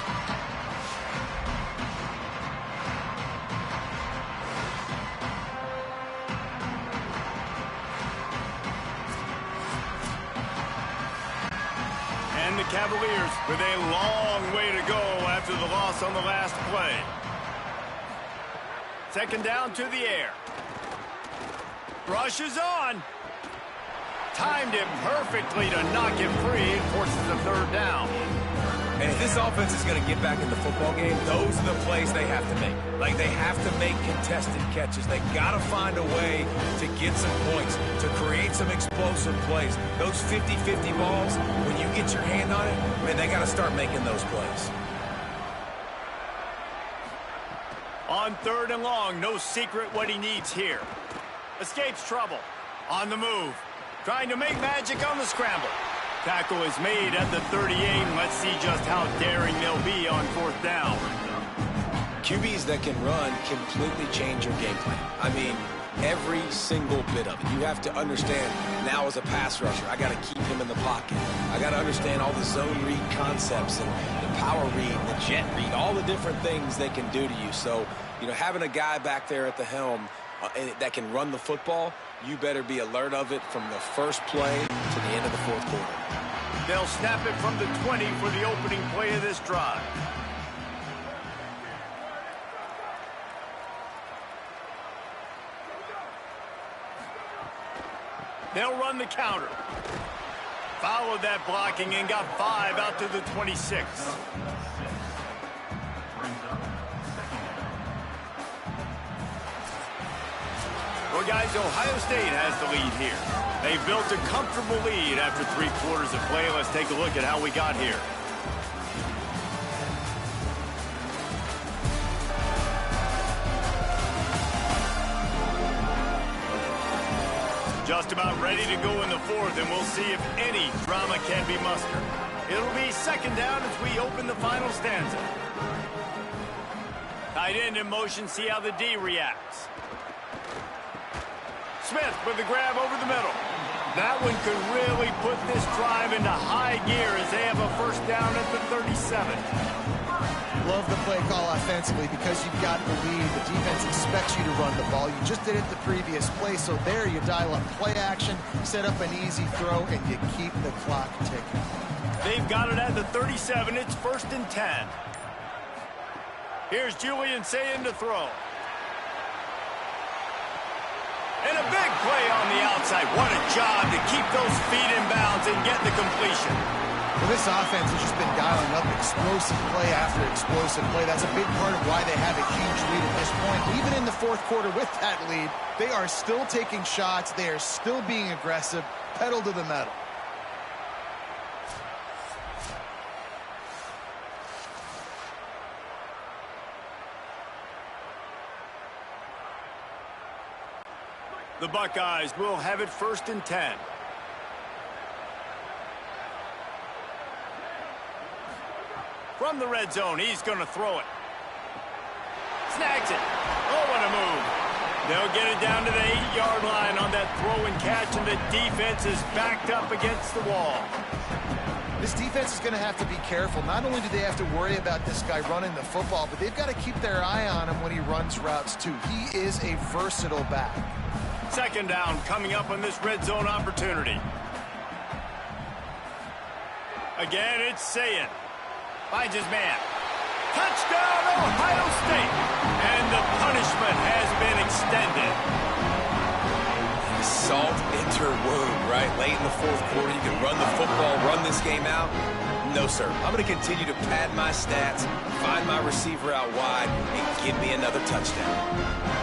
Cavaliers with a long way to go after the loss on the last play. Second down to the air. Rush is on. Timed it perfectly to knock it free and forces a third down.
And if this offense is going to get back in the football game, those are the plays they have to make. Like, they have to make contested catches. They got to find a way to get some points, to create some explosive plays. Those 50-50 balls, when you get your hand on it, man, they got to start making those plays.
On third and long, no secret what he needs here. Escapes trouble. On the move. Trying to make magic on the scramble. Tackle is made at the 38. Let's see just how daring they'll be on fourth down.
QBs that can run completely change your game plan. I mean, every single bit of it. You have to understand, now as a pass rusher, I got to keep him in the pocket. I got to understand all the zone read concepts and the power read and the jet read, all the different things they can do to you. So, you know, having a guy back there at the helm that can run the football, you better be alert of it from the first play to the end of the fourth quarter.
They'll snap it from the 20 for the opening play of this drive. They'll run the counter. Followed that blocking and got 5 out to the 26. Well, guys, Ohio State has the lead here. They've built a comfortable lead after 3 quarters of play. Let's take a look at how we got here. Just about ready to go in the fourth, and we'll see if any drama can be mustered. It'll be second down as we open the final stanza. Tight end in motion, see how the D reacts. Smith with the grab over the middle. That one could really put this drive into high gear as they have a first down at the 37.
Love the play call offensively because you've got the lead. The defense expects you to run the ball. You just did it the previous play, so there you dial up play action, set up an easy throw, and you keep the clock ticking.
They've got it at the 37. It's 1st and 10. Here's Julian Sayin to throw. And a big play on the outside. What a job to keep those feet in bounds and get the completion.
Well, this offense has just been dialing up explosive play after explosive play. That's a big part of why they have a huge lead at this point. Even in the fourth quarter with that lead, they are still taking shots. They are still being aggressive, pedal to the metal.
The Buckeyes will have it 1st and 10. From the red zone, he's going to throw it. Snags it. Oh, what a move. They'll get it down to the 8-yard line on that throw and catch, and the defense is backed up against the wall.
This defense is going to have to be careful. Not only do they have to worry about this guy running the football, but they've got to keep their eye on him when he runs routes, too. He is a versatile back.
Second down coming up on this red zone opportunity. Again, it's Sayin. Finds his man. Touchdown, Ohio State. And the punishment has been extended.
Salt into wound, right? Late in the fourth quarter, you can run the football, run this game out. No, sir. I'm going to continue to pad my stats, find my receiver out wide, and give me another touchdown.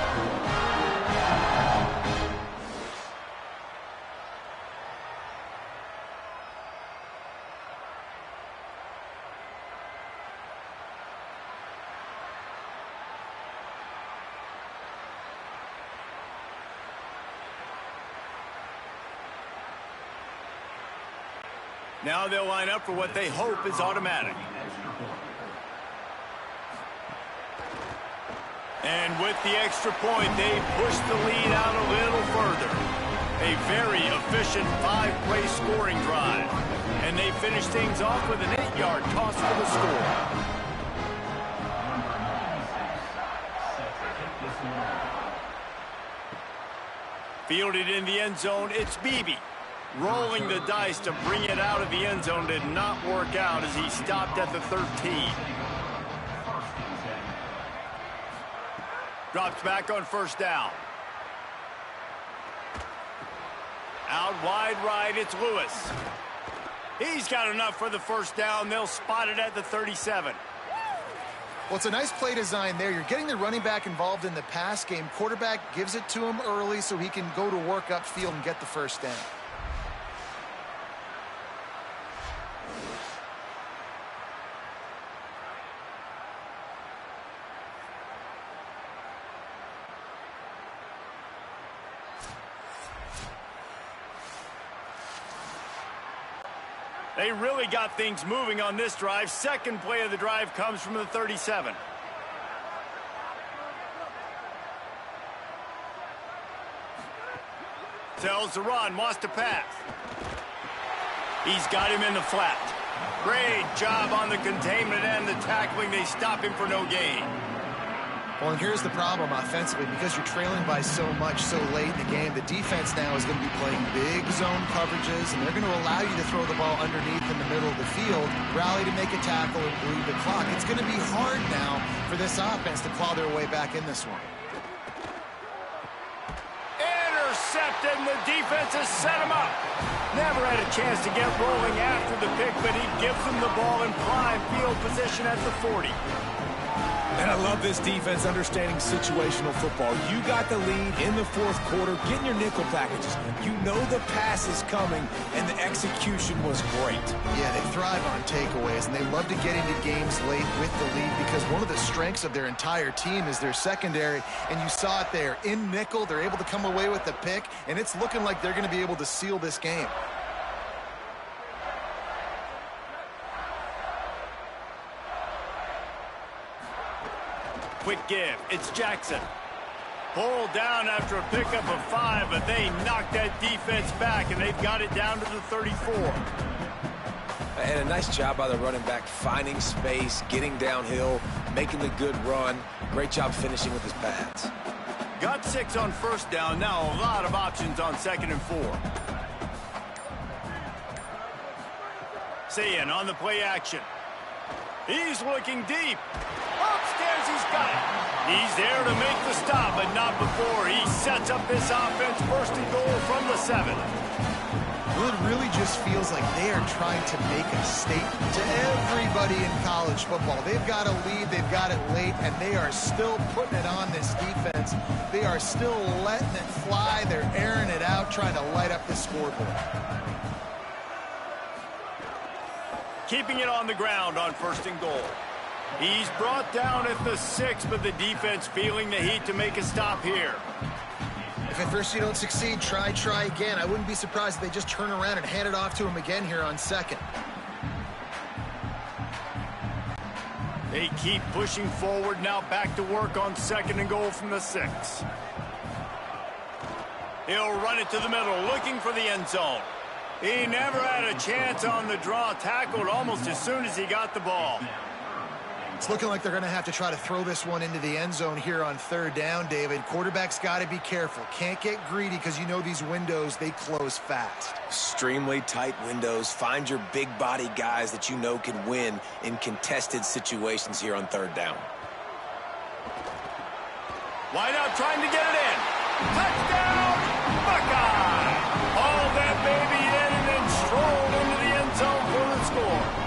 Now they'll line up for what they hope is automatic. And with the extra point, they push the lead out a little further. A very efficient 5-play scoring drive. And they finish things off with an 8-yard toss for the score. Fielded in the end zone, it's Beebe. Rolling the dice to bring it out of the end zone did not work out as he stopped at the 13. Drops back on first down. Out wide right, it's Lewis. He's got enough for the first down. They'll spot it at the 37.
Well, it's a nice play design there. You're getting the running back involved in the pass game. Quarterback gives it to him early so he can go to work upfield and get the first down.
They really got things moving on this drive. Second play of the drive comes from the 37. Tells to run, wants to pass. He's got him in the flat. Great job on the containment and the tackling. They stop him for no gain.
Well, and here's the problem offensively. Because you're trailing by so much so late in the game, the defense now is going to be playing big zone coverages, and they're going to allow you to throw the ball underneath in the middle of the field, rally to make a tackle, and bleed the clock. It's going to be hard now for this offense to claw their way back in this one.
Intercepted, and the defense has set him up. Never had a chance to get rolling after the pick, but he gives them the ball in prime field position at the 40.
And I love this defense understanding situational football. You got the lead in the fourth quarter, getting your nickel packages. You know the pass is coming, and the execution was great.
Yeah, they thrive on takeaways, and they love to get into games late with the lead because one of the strengths of their entire team is their secondary, and you saw it there. In nickel, they're able to come away with the pick, and it's looking like they're going to be able to seal this game.
Quick give. It's Jackson. Pulled down after a pickup of 5, but they knocked that defense back, and they've got it down to the 34.
And a nice job by the running back, finding space, getting downhill, making the good run. Great job finishing with his pads.
Got 6 on first down. Now a lot of options on 2nd and 4. Sayin on the play action. He's looking deep. Upstairs, he's got it. He's there to make the stop, but not before. He sets up this offense, first and goal from the 7.
Well, it really just feels like they are trying to make a statement to everybody in college football. They've got a lead, they've got it late, and they are still putting it on this defense. They are still letting it fly. They're airing it out, trying to light up the scoreboard.
Keeping it on the ground on first and goal. He's brought down at the 6, but the defense feeling the heat to make a stop here.
If at first you don't succeed, try again. I wouldn't be surprised if they just turn around and hand it off to him again here on 2nd.
They keep pushing forward, now back to work on 2nd and goal from the 6. He'll run it to the middle, looking for the end zone. He never had a chance on the draw, tackled almost as soon as he got the ball.
It's looking like they're going to have to try to throw this one into the end zone here on 3rd down, David. Quarterback's got to be careful. Can't get greedy because you know these windows, they close fast.
Extremely tight windows. Find your big body guys that you know can win in contested situations here on 3rd down.
Wide out trying to get it in. Touchdown, Buckeye! Hauled that baby in and then strolled into the end zone for the score.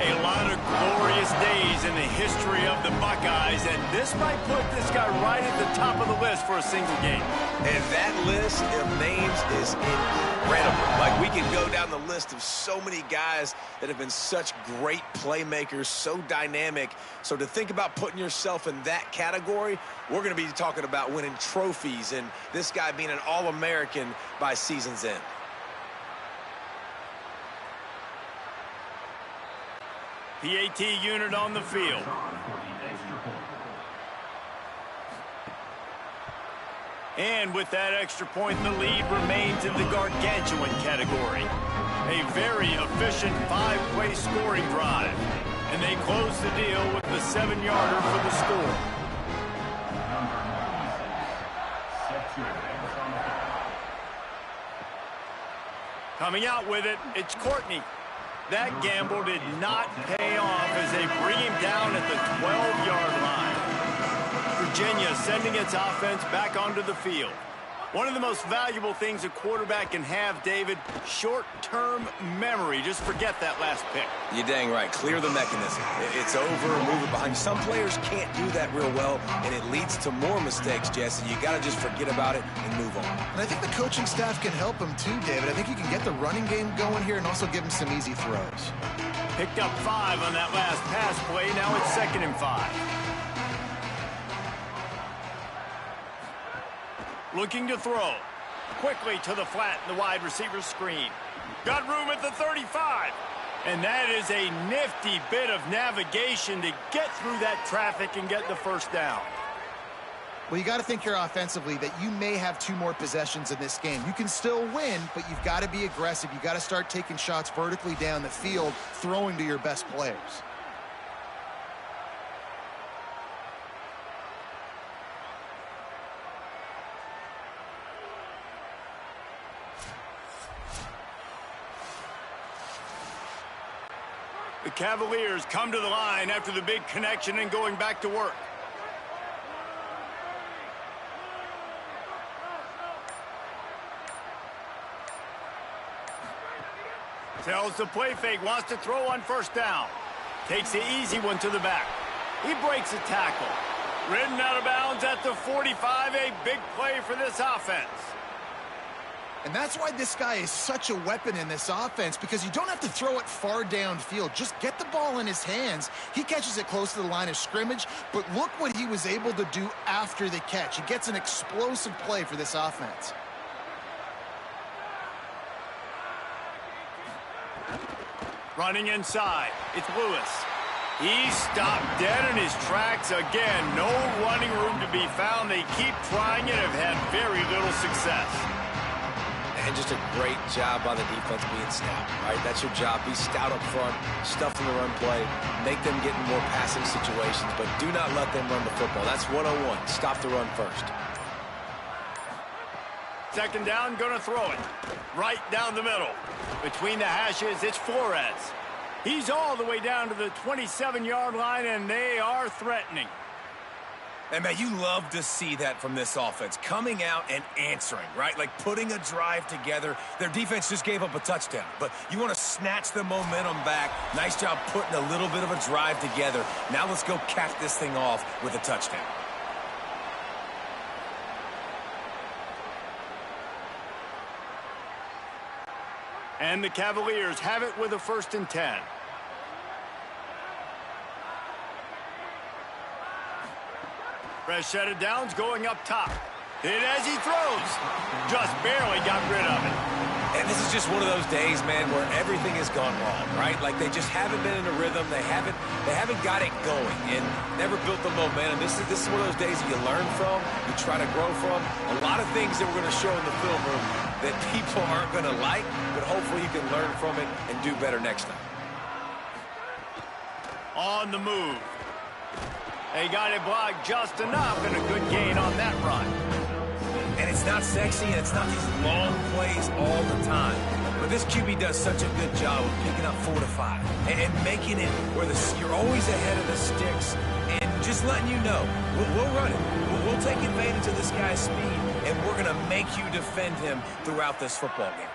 A lot of glorious days in the history of the Buckeyes, and this might put this guy right at the top of the list for a single game.
And that list of names is incredible. Like, we can go down the list of so many guys that have been such great playmakers, so dynamic. So to think about putting yourself in that category, we're going to be talking about winning trophies and this guy being an All-American by season's end.
PAT unit on the field. And with that extra point, the lead remains in the gargantuan category. A very efficient 5-play scoring drive. And they close the deal with the 7-yarder for the score. Coming out with it, it's Courtney. That gamble did not pay off as they bring him down at the 12-yard line. Virginia sending its offense back onto the field. One of the most valuable things a quarterback can have, David, short-term memory. Just forget that last pick.
You're dang right. Clear the mechanism. It's over, move it behind you. Some players can't do that real well, and it leads to more mistakes, Jesse. You got to just forget about it and move on.
And I think the coaching staff can help him too, David. I think you can get the running game going here and also give him some easy throws.
Picked up 5 on that last pass play. Now it's 2nd and 5. Looking to throw. Quickly to the flat in the wide receiver screen. Got room at the 35. And that is a nifty bit of navigation to get through that traffic and get the first down.
Well, you got to think here offensively that you may have 2 more possessions in this game. You can still win, but you've got to be aggressive. You've got to start taking shots vertically down the field, throwing to your best players.
The Cavaliers come to the line after the big connection and going back to work. Tells the play fake, wants to throw on first down. Takes the easy one to the back. He breaks a tackle. Ridden out of bounds at the 45, a big play for this offense.
And that's why this guy is such a weapon in this offense, because you don't have to throw it far downfield. Just get the ball in his hands. He catches it close to the line of scrimmage, but look what he was able to do after the catch. He gets an explosive play for this offense.
Running inside, it's Lewis. He stopped dead in his tracks again. No running room to be found. They keep trying it, have had very little success.
And just a great job by the defense being stout, right? That's your job. Be stout up front, stuff in the run play, make them get in more passing situations, but do not let them run the football. That's 101. Stop the run first.
2nd down, gonna throw it. Right down the middle. Between the hashes, it's Flores. He's all the way down to the 27-yard line, and they are threatening.
And, man, you love to see that from this offense, coming out and answering, right? Like putting a drive together. Their defense just gave up a touchdown, but you want to snatch the momentum back. Nice job putting a little bit of a drive together. Now let's go cap this thing off with a touchdown.
And the Cavaliers have it with a 1st and 10. Fresh set of downs going up top. Hit as he throws. Just barely got rid of it.
And this is just one of those days, man, where everything has gone wrong, right? Like they just haven't been in a rhythm. They haven't got it going and never built the momentum. This is one of those days that you learn from, you try to grow from. A lot of things that we're going to show in the film room that people aren't going to like, but hopefully you can learn from it and do better next time.
On the move. They got it blocked just enough and a good gain on that run.
And it's not sexy and it's not these long plays all the time. But this QB does such a good job of picking up 4 to 5 and making it where you're always ahead of the sticks and just letting you know, we'll run it. We'll take advantage of this guy's speed and we're going to make you defend him throughout this football game.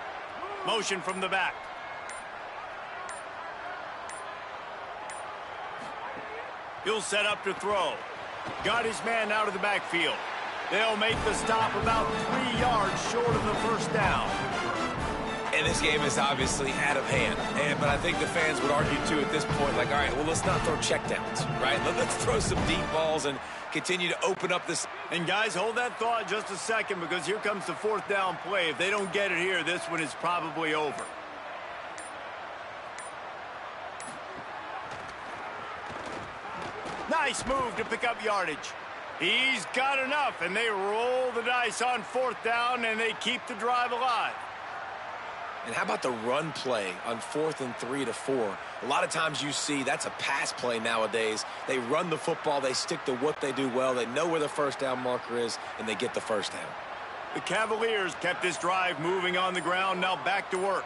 Motion from the back. He'll set up to throw. Got his man out of the backfield. They'll make the stop about 3 yards short of the first down.
And this game is obviously out of hand. But I think the fans would argue, too, at this point, like, all right, well, let's not throw checkdowns, right? Let's throw some deep balls and continue to open up this.
And, guys, hold that thought just a second because here comes the 4th down play. If they don't get it here, this one is probably over. Nice move to pick up yardage. He's got enough, and they roll the dice on 4th down, and they keep the drive alive.
And how about the run play on 4th and 3 to 4? A lot of times you see that's a pass play nowadays. They run the football. They stick to what they do well. They know where the first down marker is, and they get the first down.
The Cavaliers kept this drive moving on the ground. Now back to work.